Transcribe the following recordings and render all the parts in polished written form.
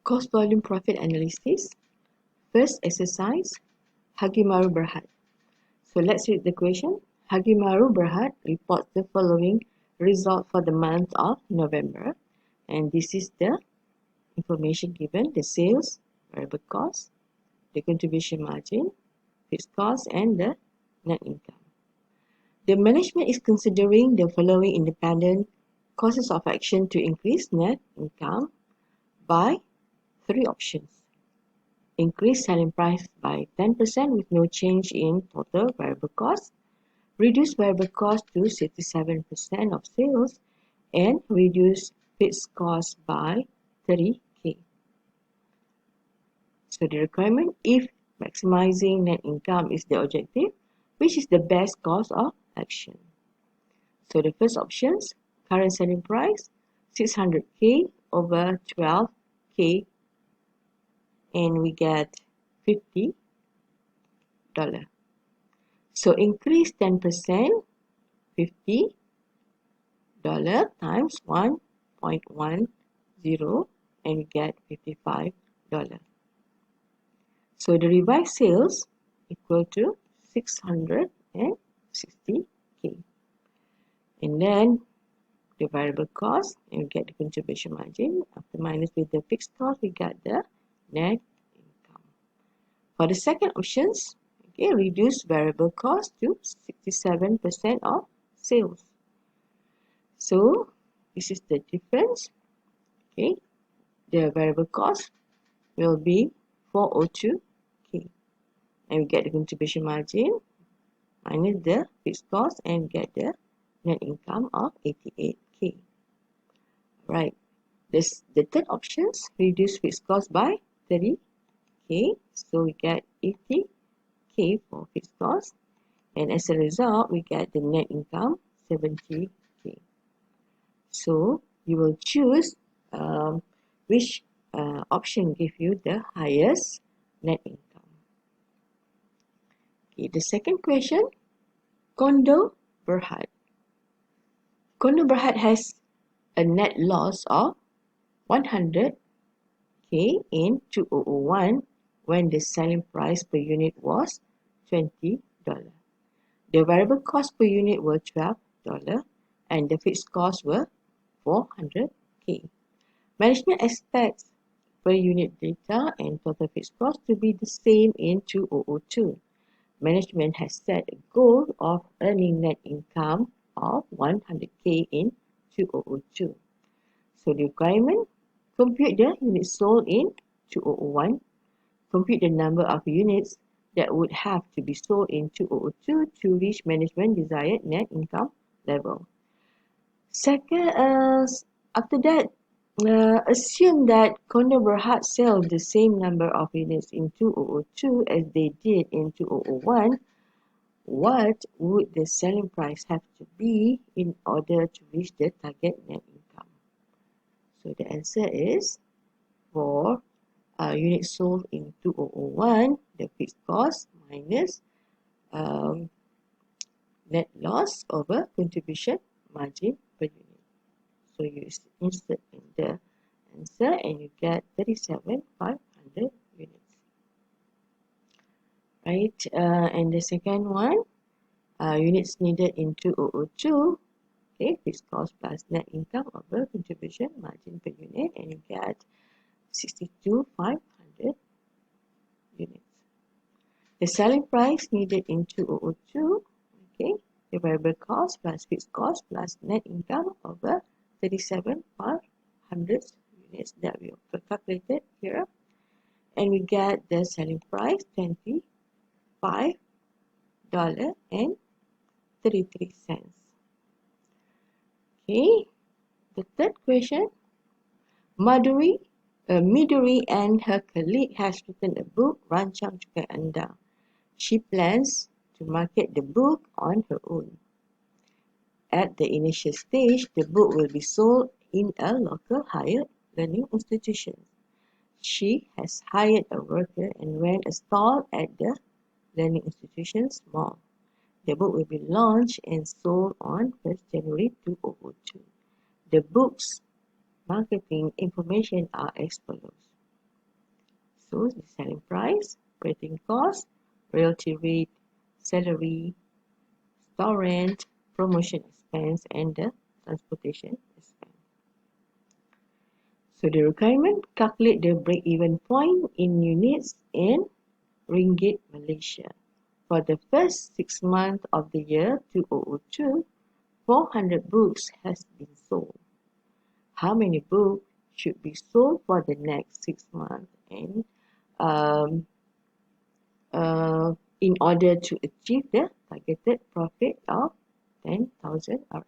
Cost volume profit analysis. First exercise, Hagimaru Berhad. So let's read the question. Hagimaru Berhad reports the following result for the month of November. And this is the information given: the sales, variable cost, the contribution margin, fixed cost, and the net income. The management is considering the following independent courses of action to increase net income by three options. Increase selling price by 10% with no change in total variable cost, reduce variable cost to 67% of sales, and reduce fixed cost by 30K. So the requirement: if maximizing net income is the objective, which is the best course of action? So the first options, current selling price 600K over 12K, and we get $50. So increase 10%, $50 times 1.10, and we get $55. So the revised sales equal to 660K. And then the variable cost, and we get the contribution margin. After minus with the fixed cost, we get the net income. For the second options, okay, reduce variable cost to 67% of sales. So this is the difference. Okay, the variable cost will be 402K, and we get the contribution margin minus the fixed cost and get the net income of 88K. Right. The third options, reduce fixed cost by 30K, so we get 80K for fixed cost, and as a result we get the net income 70K. So you will choose which option give you the highest net income. Okay, the second question, Condo Berhad. Condo Berhad has a net loss of 100K in 2001 when the selling price per unit was $20. The variable cost per unit were $12 and the fixed costs were 400K. Management expects per unit data and total fixed cost to be the same in 2002. Management has set a goal of earning net income of 100K in 2002. So the requirement: compute the units sold in 2001, compute the number of units that would have to be sold in 2002 to reach management desired net income level. Second, after that, assume that Condo Berhad sell the same number of units in 2002 as they did in 2001. What would the selling price have to be in order to reach the target net income? So the answer is for units sold in 2001, the fixed cost minus net loss over contribution margin per unit. So you insert in the answer and you get 37,500 units. Right, and the second one, units needed in 2002, okay, fixed cost plus net income over contribution margin per unit, and you get 62,500 units. The selling price needed in 2002, okay, the variable cost plus fixed cost plus net income over 37,500 units that we have calculated here, and we get the selling price $25.33. Okay, the third question, Midori and her colleague has written a book, Rancang Cukai Anda. She plans to market the book on her own. At the initial stage, the book will be sold in a local higher learning institution. She has hired a worker and rent a stall at the learning institution's mall. The book will be launched and sold on 1st January 2002. The book's marketing information are as follows. So the selling price, operating cost, royalty rate, salary, store rent, promotion expense, and the transportation expense. So the requirement, calculate the break-even point in units in Ringgit Malaysia. For the first 6 months of the year 2002, 400 books has been sold. How many books should be sold for the next 6 months? And um, in order to achieve the targeted profit of 10,000 RM.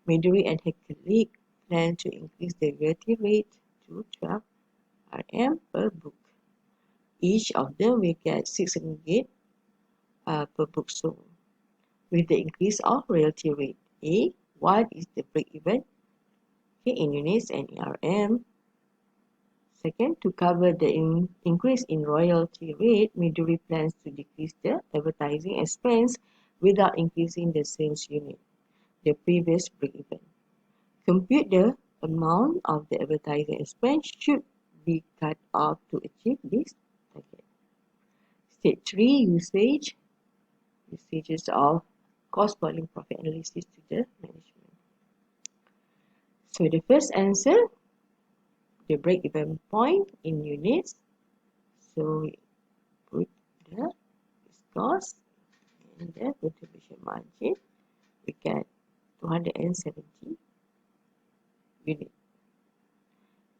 Midori and her colleague plan to increase the royalty rate to 12 RM per book. Each of them will get 6 ringgit per book sold. With the increase of royalty rate, A, what is the break-even in units and RM? Second, to cover the increase in royalty rate, Midori plans to decrease the advertising expense without increasing the sales unit, the previous break-even. Compute the amount of the advertising expense should be cut off to achieve this target. Stage 3, usages of cost volume profit analysis to the management. So the first answer, the break-even point in units. So we put the cost and the contribution margin. We get 270 units.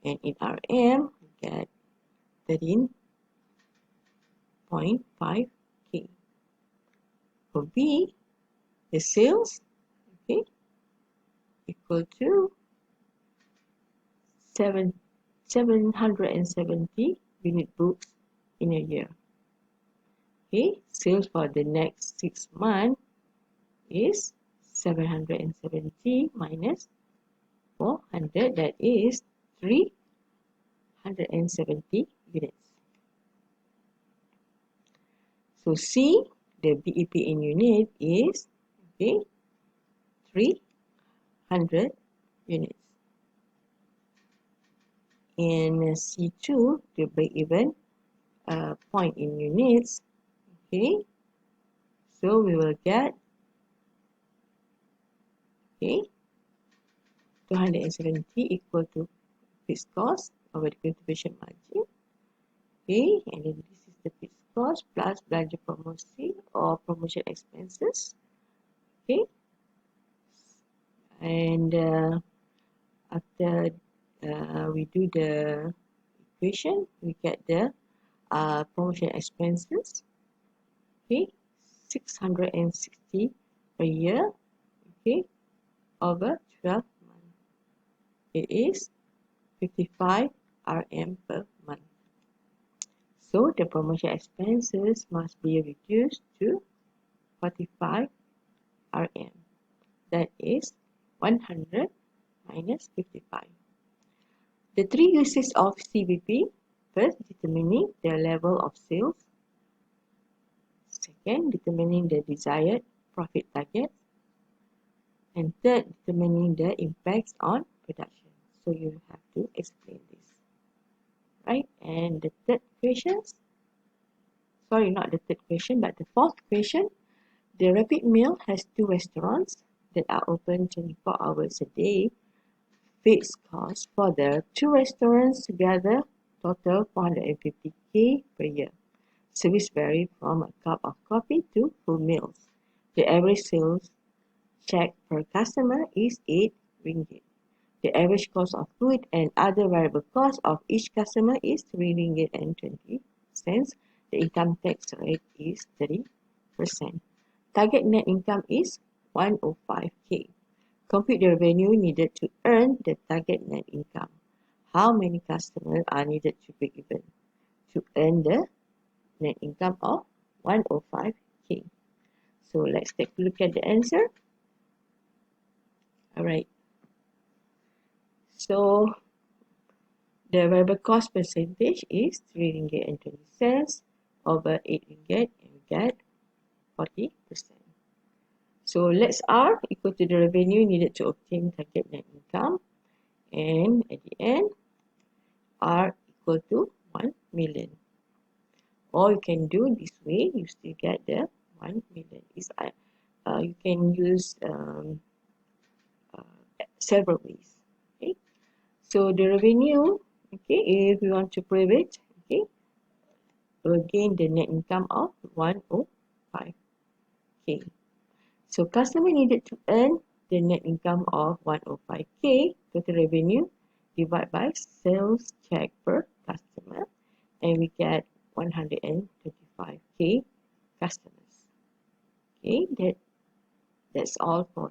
And in RM, we get 13.5K. For B, the sales, okay, equal to 770 unit books in a year. Okay, sales for the next 6 months is 770 minus 400, that is 370 units. So C, the BEP in unit is, okay, 300 units. In C2, the break-even point in units, okay, so we will get, okay, 270 equal to fixed cost over the contribution margin, okay, and then this is the fixed cost plus belanja promosi or promotion expenses, okay, and after we do the equation, we get the promotion expenses, okay, 660 per year, okay, over 12 months. It is 55 RM per month. So the promotion expenses must be reduced to 45 RM. That is 100 minus 55. The 3 uses of CVP: first, determining the level of sales. Second, determining the desired profit target. And third, determining the impacts on production. So you have to explain this. Right? And the third question, sorry, not the third question, but the fourth question. The Rapid Meal has 2 restaurants that are open 24 hours a day. Fixed cost for the 2 restaurants together total 450K per year. Service vary from a cup of coffee to full meals. The average sales check per customer is 8 ringgit. The average cost of food and other variable costs of each customer is 3 ringgit and 20 cents. The income tax rate is 30%. Target net income is 105K. Compute the revenue needed to earn the target net income. How many customers are needed to break even to earn the net income of 105K? So let's take a look at the answer. Alright. So the variable cost percentage is 3 ringgit and 20 cents over 8 ringgit, and we get 40%. So let's R equal to the revenue needed to obtain target net income, and at the end R equal to 1 million. Or you can do this way, you still get the 1 million. You can use several ways. Okay, so the revenue, okay, if we want to prove it, okay, we'll gain the net income of 105k. So customer needed to earn the net income of 105k total revenue divided by sales check per customer, and we get 125k customers. Okay, that's all for